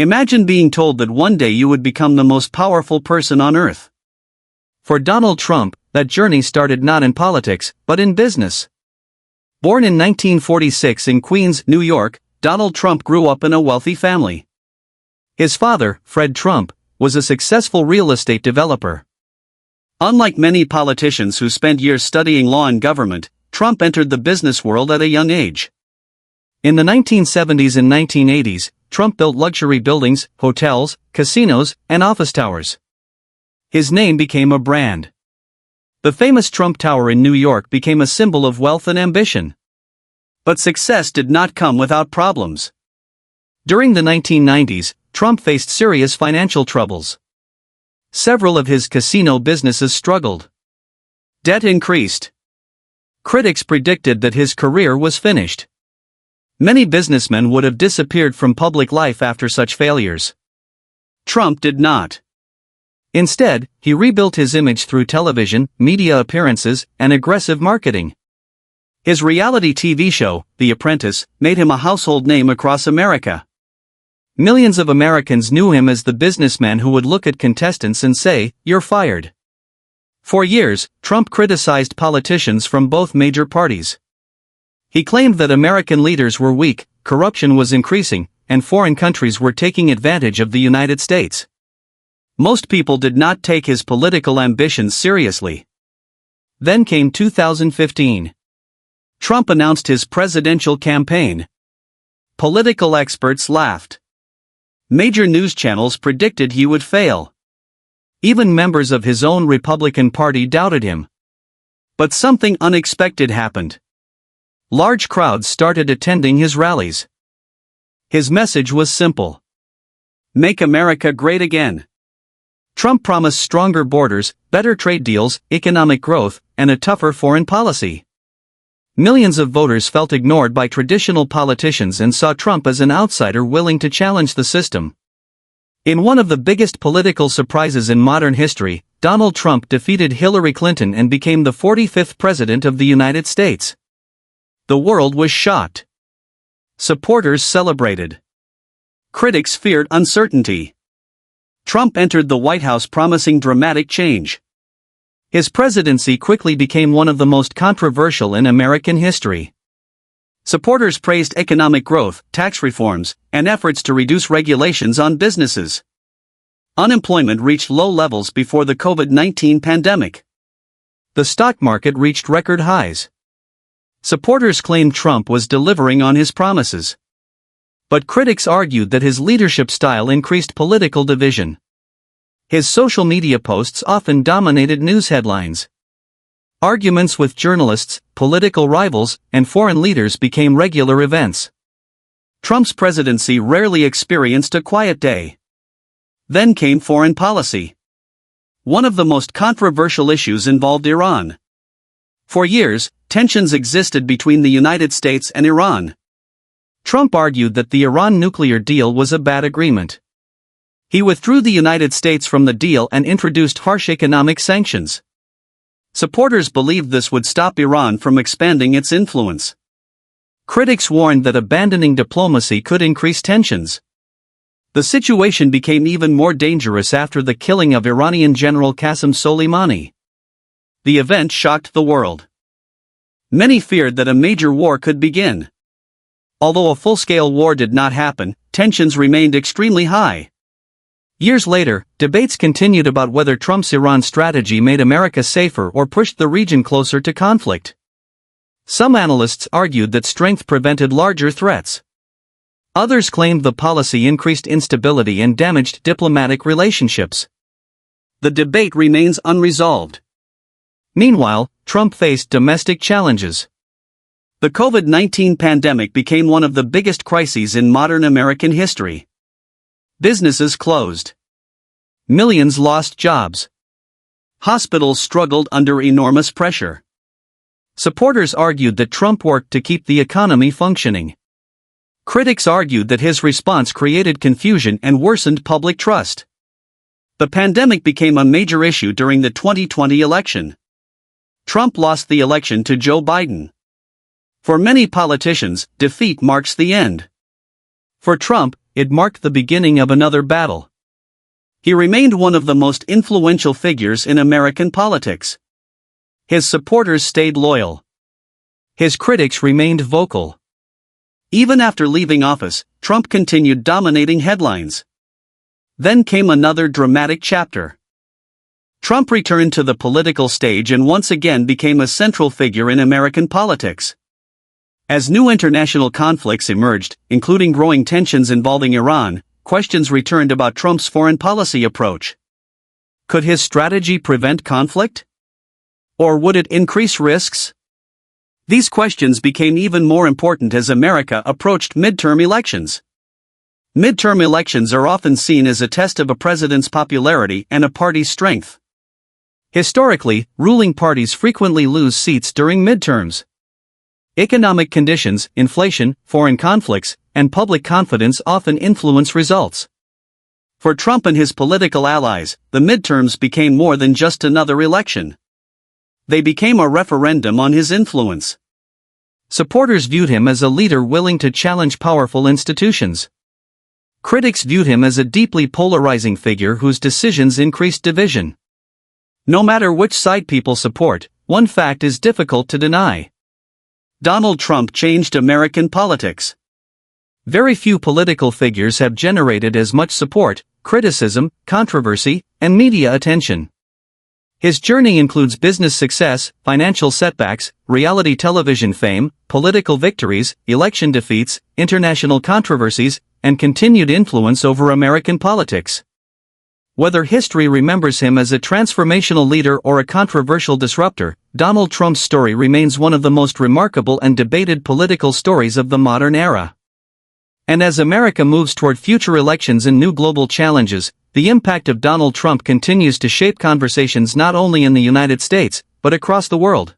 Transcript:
Imagine being told that one day you would become the most powerful person on earth. For Donald Trump, that journey started not in politics, but in business. Born in 1946 in Queens, New York, Donald Trump grew up in a wealthy family. His father, Fred Trump, was a successful real estate developer. Unlike many politicians who spent years studying law and government, Trump entered the business world at a young age. In the 1970s and 1980s, Trump built luxury buildings, hotels, casinos, and office towers. His name became a brand. The famous Trump Tower in New York became a symbol of wealth and ambition. But success did not come without problems. During the 1990s, Trump faced serious financial troubles. Several of his casino businesses struggled. Debt increased. Critics predicted that his career was finished. Many businessmen would have disappeared from public life after such failures. Trump did not. Instead, he rebuilt his image through television, media appearances, and aggressive marketing. His reality TV show, The Apprentice, made him a household name across America. Millions of Americans knew him as the businessman who would look at contestants and say, "You're fired." For years, Trump criticized politicians from both major parties. He claimed that American leaders were weak, corruption was increasing, and foreign countries were taking advantage of the United States. Most people did not take his political ambitions seriously. Then came 2015. Trump announced his presidential campaign. Political experts laughed. Major news channels predicted he would fail. Even members of his own Republican Party doubted him. But something unexpected happened. Large crowds started attending his rallies. His message was simple. Make America great again. Trump promised stronger borders, better trade deals, economic growth, and a tougher foreign policy. Millions of voters felt ignored by traditional politicians and saw Trump as an outsider willing to challenge the system. In one of the biggest political surprises in modern history, Donald Trump defeated Hillary Clinton and became the 45th President of the United States. The world was shocked. Supporters celebrated. Critics feared uncertainty. Trump entered the White House promising dramatic change. His presidency quickly became one of the most controversial in American history. Supporters praised economic growth, tax reforms, and efforts to reduce regulations on businesses. Unemployment reached low levels before the COVID-19 pandemic. The stock market reached record highs. Supporters claimed Trump was delivering on his promises. But critics argued that his leadership style increased political division. His social media posts often dominated news headlines. Arguments with journalists, political rivals, and foreign leaders became regular events. Trump's presidency rarely experienced a quiet day. Then came foreign policy. One of the most controversial issues involved Iran. For years, tensions existed between the United States and Iran. Trump argued that the Iran nuclear deal was a bad agreement. He withdrew the United States from the deal and introduced harsh economic sanctions. Supporters believed this would stop Iran from expanding its influence. Critics warned that abandoning diplomacy could increase tensions. The situation became even more dangerous after the killing of Iranian General Qasem Soleimani. The event shocked the world. Many feared that a major war could begin. Although a full-scale war did not happen, tensions remained extremely high. Years later, debates continued about whether Trump's Iran strategy made America safer or pushed the region closer to conflict. Some analysts argued that strength prevented larger threats. Others claimed the policy increased instability and damaged diplomatic relationships. The debate remains unresolved. Meanwhile, Trump faced domestic challenges. The COVID-19 pandemic became one of the biggest crises in modern American history. Businesses closed. Millions lost jobs. Hospitals struggled under enormous pressure. Supporters argued that Trump worked to keep the economy functioning. Critics argued that his response created confusion and worsened public trust. The pandemic became a major issue during the 2020 election. Trump lost the election to Joe Biden. For many politicians, defeat marks the end. For Trump, it marked the beginning of another battle. He remained one of the most influential figures in American politics. His supporters stayed loyal. His critics remained vocal. Even after leaving office, Trump continued dominating headlines. Then came another dramatic chapter. Trump returned to the political stage and once again became a central figure in American politics. As new international conflicts emerged, including growing tensions involving Iran, questions returned about Trump's foreign policy approach. Could his strategy prevent conflict? Or would it increase risks? These questions became even more important as America approached midterm elections. Midterm elections are often seen as a test of a president's popularity and a party's strength. Historically, ruling parties frequently lose seats during midterms. Economic conditions, inflation, foreign conflicts, and public confidence often influence results. For Trump and his political allies, the midterms became more than just another election. They became a referendum on his influence. Supporters viewed him as a leader willing to challenge powerful institutions. Critics viewed him as a deeply polarizing figure whose decisions increased division. No matter which side people support, one fact is difficult to deny. Donald Trump changed American politics. Very few political figures have generated as much support, criticism, controversy, and media attention. His journey includes business success, financial setbacks, reality television fame, political victories, election defeats, international controversies, and continued influence over American politics. Whether history remembers him as a transformational leader or a controversial disruptor, Donald Trump's story remains one of the most remarkable and debated political stories of the modern era. And as America moves toward future elections and new global challenges, the impact of Donald Trump continues to shape conversations not only in the United States, but across the world.